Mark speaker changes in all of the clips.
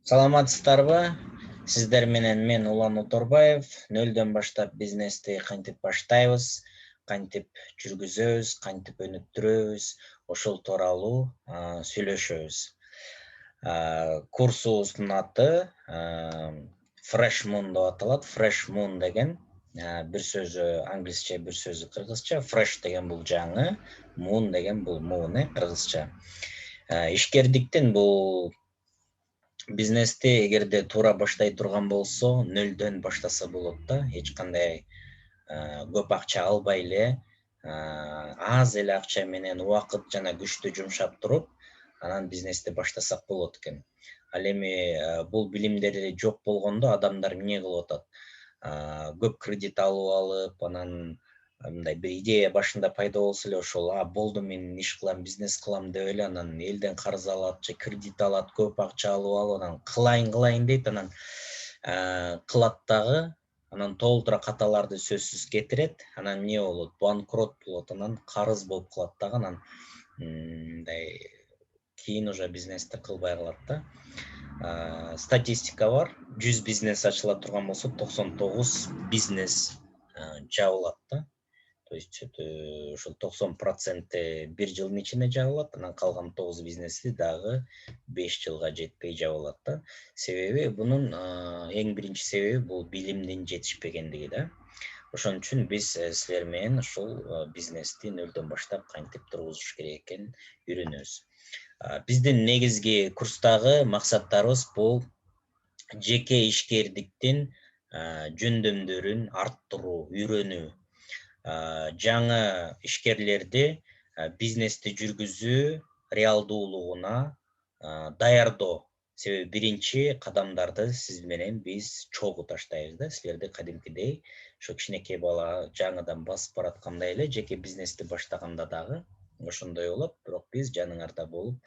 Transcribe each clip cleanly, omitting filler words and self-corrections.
Speaker 1: Саламатсыздарбы? Сиздер менен мен Улан Оторбаев. Нөлдөн баштап бизнести кантип баштайбыз, кантип жүргүзөбүз, кантип өнүктүрөбүз, ошол тууралуу сүйлөшөбүз. Курсубуздун аты Fresh Moon деп аталат. Fresh Moon деген бир сөзү англисче, бир сөзү кыргызча. Fresh деген бул жаңы, Moon деген бул moon кыргызча. Ишкердиктин бул бизнести эгерде туура баштай турган болсо, нөлдөн баштаса болот да, эч кандай көп акча албай эле, аз эле акча менен убакыт жана күчтү жумшап туруп, анан бизнести баштасак болот экен. Ал эми бул билимдер жок болгондо адамдар эмне кылып атат? Көп кредит алып, анан мындай бир идея башында пайда болсо эле ошол болду мен иш кылам, бизнес кылам деп эле анан элден карыз алат же кредит алат, көп акча алып анан кылайын дейт, анан кылат дагы, анан толтура каталарды сөзсүз кетирет, анан эмне болот? Банкрот болот, анан карыз болуп калат дагы, анан мындай кийин уже бизнести кылбай калат да. Статистика бар, 100 бизнес ачыла турган болсо 99 бизнес жабылат да. То есть ошол 90% бир жылдын ичинде жабылат, анан калган 9 бизнеси дагы 5 жылга жетпей жабылат да. Себеби бунун эң биринчи себеби бул билимдин жетишпегендиги да. Ошон үчүн биз силер менен ушул бизнести нөлдөн баштап кантип тургузуш керек экенин үйрөнөбүз. Биздин негизги курстагы максаттарыбыз бул жеке ишкердиктин жөндөмдөрүн арттыруу, үйрөнүү. Жаңы ишкерлерди бизнести жүргүзүү реалдуулугуна даярдоо. Себеби биринчи кадамдарды сиз менен биз чогуу таштайбыз да. Силерди кадимкидей ошо кичинекей бала жаңыдан басып бараткандай эле жеке бизнести баштаганда дагы ошондой болот, бирок биз жаныңарда болуп,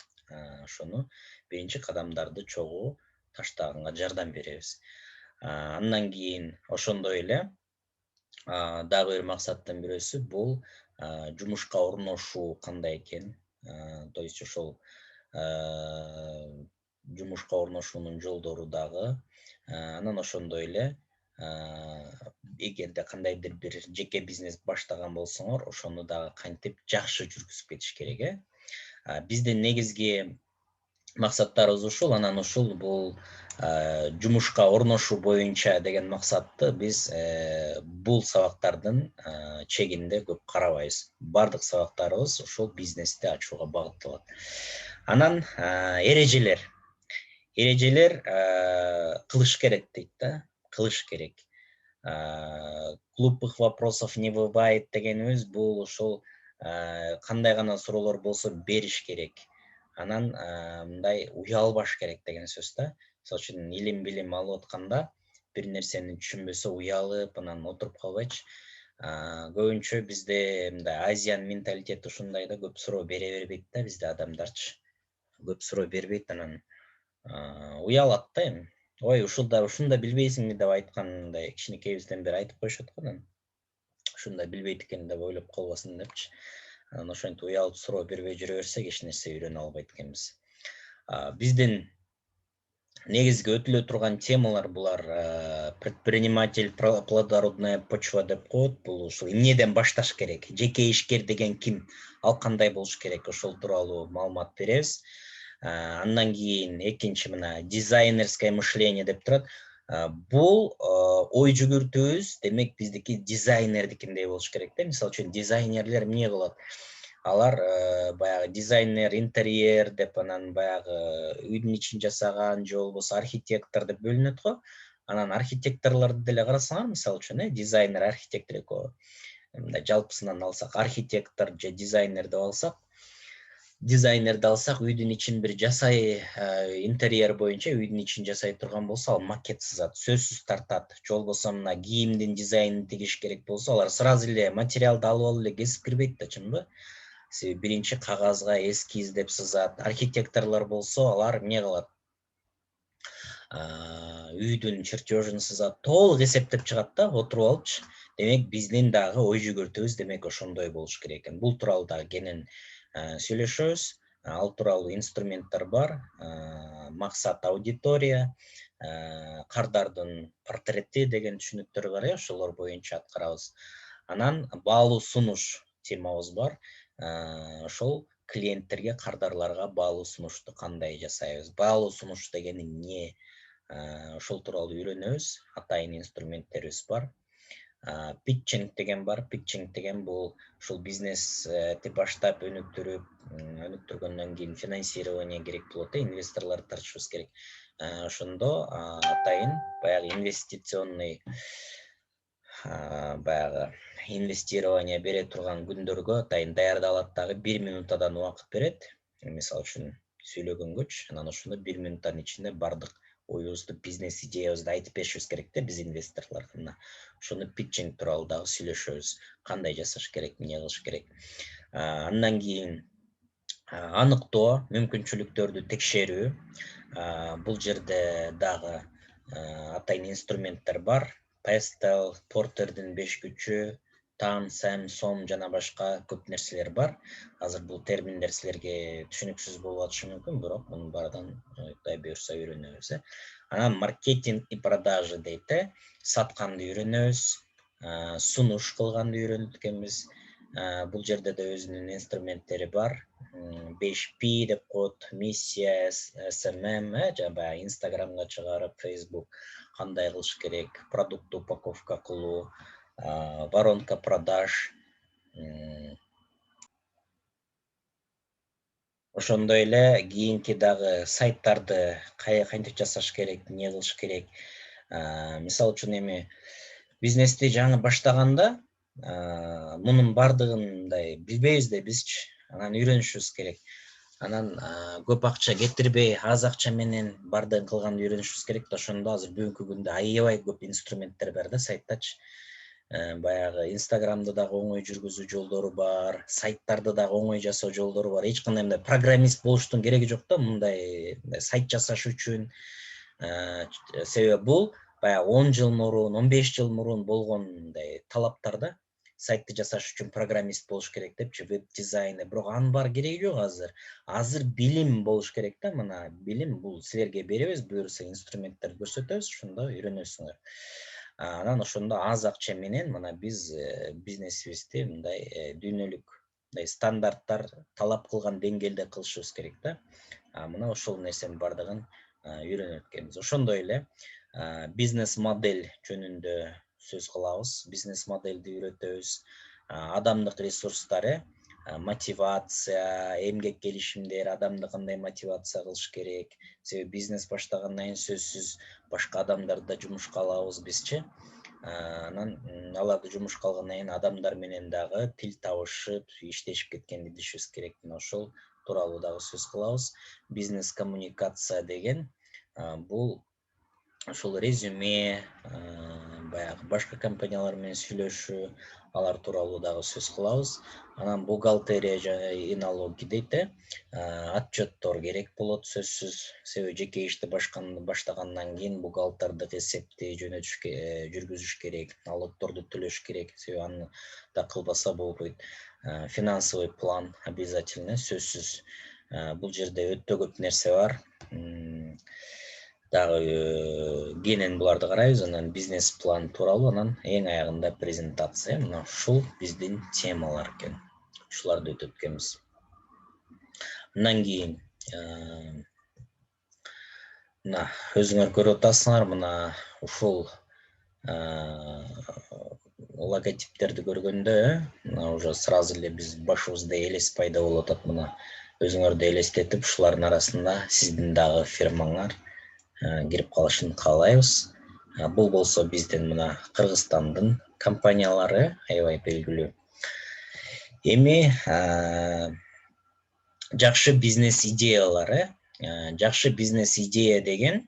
Speaker 1: ошону биринчи кадамдарды чогуу таштаганга жардам беребиз. Андан кийин ошондой эле дагы бир максаттын бирөөсү бул жумушка орношуу кандай экен. То есть ошол жумушка орношуунун жолдору дагы. Анан ошондой эле эгерде кандайдыр бир жеке бизнес баштаган болсоңор, ошону дагы кантип жакшы жүргүзүп кетиш керек. Биздин негизги максаттарыбыз ушул, анан ушул бул жумушка орношуу боюнча деген максатты биз бул сабактардын чегинде көп карабайбыз. Бардык сабактарыбыз ошол бизнести ачууга багытталат. Анан эрежелер кылыш керек дейт да, кылыш керек. Глупых вопросов не бывает дегенибиз бул ошол кандай гана суроолор болсо бериш керек. Анан мындай уялбаш керек деген сөз да. Мисалы үчүн илим алып атканда бир нерсени түшүнбөсө уялып, анан отуруп калбайчы. Көбүнчө бизде мындай азиан менталитети ушундай да, көп суроо бере бербейт да бизде адамдарчы. Көп суроо бербейт, анан уялат да эми. Ой, ушунда билбейсиңби деп айткан мындай кичинекейибизден бери айтып коюшат го, анан ушунда билбейт экен деп ойлоп калбасын депчи. Анан ошентип уялып суроо бербей жүрө берсек эч нерсе үйрөнө албайт экенбиз. Биздин негизги өтүлө турган темалар булар предприниматель, плодородная почва деп коет. Бул ушул эмнеден башташ керек? Жеке ишкер деген ким? Ал кандай болуш керек? Ошол тууралуу маалымат беребиз. Андан кийин экинчи мына дизайнерское мышление деп турат. Бул ой жүгүртүүбүз, демек биздики дизайнердикиндей болуш керек да. Мисалы үчүн дизайнерлер эмне кылат? Алар баягы дизайнер, интерьер деп, анан баягы үйдүн ичин жасаган же болбосо архитектор деп бөлүнөт го. Анан архитекторлорду деле карасаңар, мисалы үчүн, дизайнер, архитектор экөө. Мындай жалпысынан алсак, архитектор же дизайнер деп алсак, дизайнерди алсак, үйдүн ичин бир жасай, интерьер боюнча үйдүн ичин жасай турган болсо, ал макет сызат, сөзсүз тартат. Же болбосо мына кийимдин дизайнын тигиш керек болсо, алар сразу эле материалды алып эле кесип кирбейт да, чынбы? Себеби биринчи кагазга эскиз деп сызат. Архитекторлор болсо, алар эмне кылат? Үйдүн чертежин сызат, толук эсептеп чыгат да, отуруп алыпчы. Демек биздин дагы ой жүгүртүүбүз демек ошондой болуш керек экен. Бул тууралуу дагы кенен сүйлөшөбүз. Ал тууралуу инструменттер бар. максат аудитория, кардардын портрети деген түшүнүктөр бар, ошолор боюнча аткарабыз. Анан баалуу сунуш темабыз бар. Ошол клиенттерге, кардарларга баалуу сунушту кандай жасайбыз? Баалуу сунуш деген эмне? Ошол тууралуу үйрөнөбүз. Атайын инструменттерибиз бар. Питчинг деген бар. Питчинг деген бул ушул бизнести баштап өнүктүргөндөн кийин финансирование керек болот, инвесторлорду тартышыбыз керек. Ошондо атайын баягы инвестиционный баягы инвестирование бере турган күндөргө атайын даярдалат дагы 1 минутадан убакыт берет. Мисалы үчүн сүйлөгөнгөчү, анан ошондо 1 минуттан ичинде бардык оюбузду, бизнес идеябызды айтып беришибиз керек да биз инвесторлорго. Ошону питчинг тууралуу дагы сүйлөшөбүз. Кандай жасаш керек, эмне кылыш керек. Андан кийин аныктоо, мүмкүнчүлүктөрдү текшерүү. Бул жерде дагы атайын инструменттер бар. Pestel, Porter'дин 5 күчү, TAM, SAM, SOM жана башка көп нерселер бар. Азыр бул терминдер силерге түшүнүксүз болуп атышы мүмкүн, бирок мунун баарынан Кудай буюрса үйрөнөбүз. Анан маркетинг и продажи дейт, сатканды үйрөнөбүз, сунуш кылганды үйрөнүп экенбиз. Бул жерде да өзүнүн инструменттери бар. 5P деп коет, миссия, SMM, жана Инстаграмга чыгарып, Facebook кандай кылыш керек, продукт упаковка кылуу, воронка продаж. Ошондой эле кийинки дагы сайттарды кантип жасаш керек, эмне кылыш керек. Мисалы үчүн эми бизнести жаңы баштаганда мунун бардыгын мындай билбейбиз да бизчи. Анан үйрөнүшүбүз керек. Анан көп акча кетирбей, аз акча менен бардыгын кылганды үйрөнүшүбүз керек да. Ошондо азыр бүгүнкү күндө аябай көп инструменттер бар да сайттачы. Баягы Инстаграмды дагы оңой жүргүзүү жолдору бар, сайттарды дагы оңой жасоо жолдору бар. Эч кандай мындай программист болуштун кереги жок да, мындай сайт жасаш үчүн. Себеби бул баягы 10 жыл мурун, 15 жыл мурун болгон мындай талаптар да. Сайтты жасаш үчүн программист болуш керек депчи, веб дизайнер. Бирок анын бар кереги жок азыр. Азыр билим болуш керек да, мына билим бул силерге беребиз, буюрса инструменттерди көрсөтөбүз, ошондо үйрөнөсүңөр. Анан ошондо аз акча менен мына биз бизнесибизди мындай дүйнөлүк мындай стандарттар талап кылган деңгээлде кылышыбыз керек да. Мына ошол нерсенин бардыгын үйрөнүп экенбиз. Ошондой эле бизнес модель жөнүндө сөз кылабыз. Бизнес модельди үйрөтөбүз. Адамдык ресурстары, мотивация, эмгек келишимдер, адамды кандай мотивация кылыш керек. Себеби бизнес баштагандан кийин сөзсүз башка адамдарды да жумушка алабыз бизчи. Анан аларды жумушка алгандан кийин адамдар менен дагы тил табышып, иштешип кеткенди билишибиз керек. Ошол тууралуу дагы сөз кылабыз. Бизнес коммуникация деген бул ошол резюме, баягы башка компаниялар менен сүйлөшүү, алар тууралуу дагы сөз кылабыз. Анан бухгалтерия жана налоги дейт, отчеттор керек болот сөзсүз. Себеби жеке ишти баштагандан кийин бухгалтердик эсепти жүргүзүш керек, налогторду төлөш керек. Себеби аны да кылбаса болбойт. Финансовый план обязательно, сөзсүз. Бул жерде өтө көп нерсе бар. Дагы кенен буларды карайбыз, анан бизнес план тууралуу, анан эң аягында презентация. Мына ушул биздин темалар экен. Ушуларды өтүп өткөнбүз. Андан кийин мына өзүңөр көрүп атасыңар, мына ушул логотиптерди көргөндө, мына уже сразу эле биз башыбызда элес пайда болуп атат. Мына өзүңөрдү элестетип, ушулардын арасында сиздин дагы фирмаңар кирип калышын каалайбыз. Бул болсо биздин мына Кыргызстандын компаниялары, аябай белгилүү. Эми жакшы бизнес идеялары. Жакшы бизнес идея деген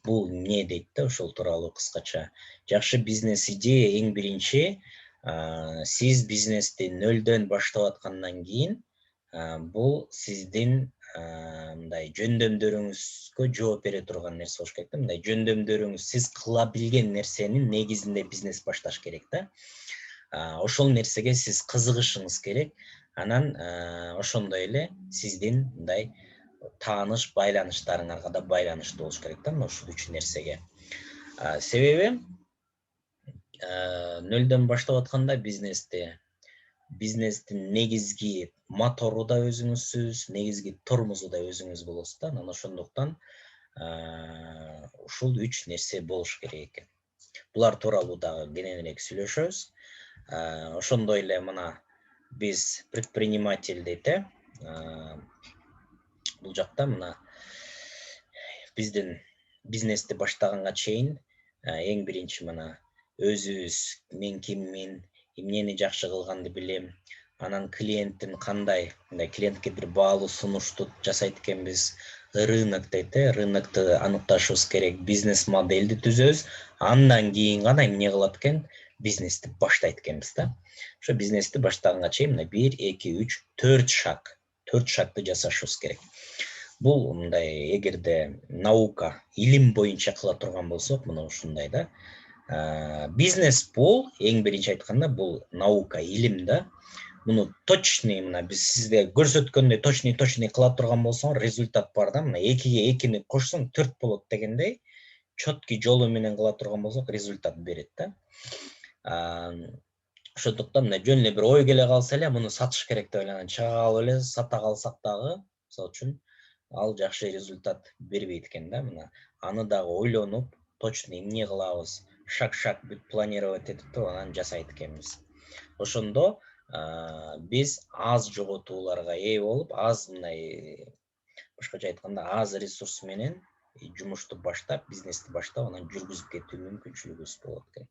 Speaker 1: бул эмне дейт да, ошол тууралуу кыскача. Жакшы бизнес идея эң биринчи сиз бизнести нөлдөн баштап аткандан кийин бул сиздин мындай жөндөмдөрүңүзгө жооп бере турган нерсе болуш керек да. Мындай жөндөмдөрүңүз, сиз кыла билген нерсенин негизинде бизнес башташ керек да. Ошол нерсеге сиз кызыгышыңыз керек. Анан ошондой эле сиздин мындай тааныш байланыштарыңарга да байланыштуу болуш керек да ушул үч нерсеге. Себеби нөлдөн баштап атканда бизнестин негизги мотору да өзүңүзсүз, негизги тормозу да өзүңүз болосуз да. Анан ошондуктан ушул үч нерсе болуш керек экен. Булар тууралуу дагы кененирээк сүйлөшөбүз. Ошондой эле мына биз предприниматель дейт бул жакта мына биздин бизнести баштаганга чейин эң биринчи мына өзүбүз мен киммин, эмнени жакшы кылганды билем, анан клиенттин кандай, мындай клиентке бир баалуу сунушту жасайт экенбиз, рынок дейт, рынокту аныкташыбыз керек, бизнес модельди түзөбүз, андан кийин гана эмне кылат экен, бизнести баштайт экенбиз да. Ошо бизнести баштаганга чейин мына 1, 2, 3, 4 шаг, 4 шагты жасашыбыз керек. Бул мындай эгерде наука, илим боюнча кыла турган болсок, мына ушундай да. Бизнес бул эң биринчи айтканда бул наука, илим да. Муну точный мына биз сизде көрсөткөндөй точный кыла турган болсоң, результат бар да. Мына 2-ге 2-ни кошсоң 4 болот дегендей, чөткү жолу менен кыла турган болсок, результат берет да. Ошондуктан мына жөн эле бир ой келе калса эле, муну сатыш керек деп эле чыга алып эле сата калсак дагы, мисалы үчүн ал жакшы результат бербейт экен да. Мына аны дагы ойлонуп, точно эмне кылабыз, шаг бүт планировать этип анан жасайт экенбиз. Ошондо биз аз жоготууларга ээ болуп, аз мындай башкача айтканда аз ресурс менен жумушту баштап, бизнести баштап, анан жүргүзүп кетүү мүмкүнчүлүгүбүз болот экен.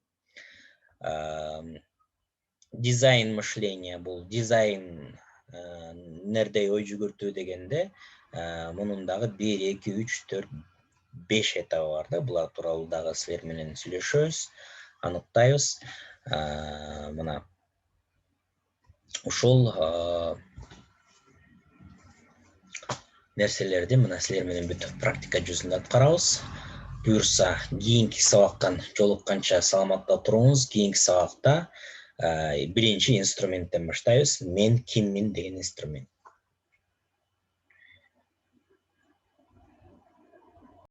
Speaker 1: Дизайн мышления бул дизайн нердей ой жүгүртүү дегенде мунун дагы 1, 2, 3, 4, 5 этабы бар да. Булар тууралуу дагы силер менен сүйлөшөбүз, аныктайбыз. Мына ушул нерселерди мына силер менен бүт практика жүзүндө аткарабыз. Буюрса, кийинки сабактан жолукканча саламатта туруңуз. Кийинки сабакта биринчи инструменттен баштайбыз. Мен киммин деген инструмент.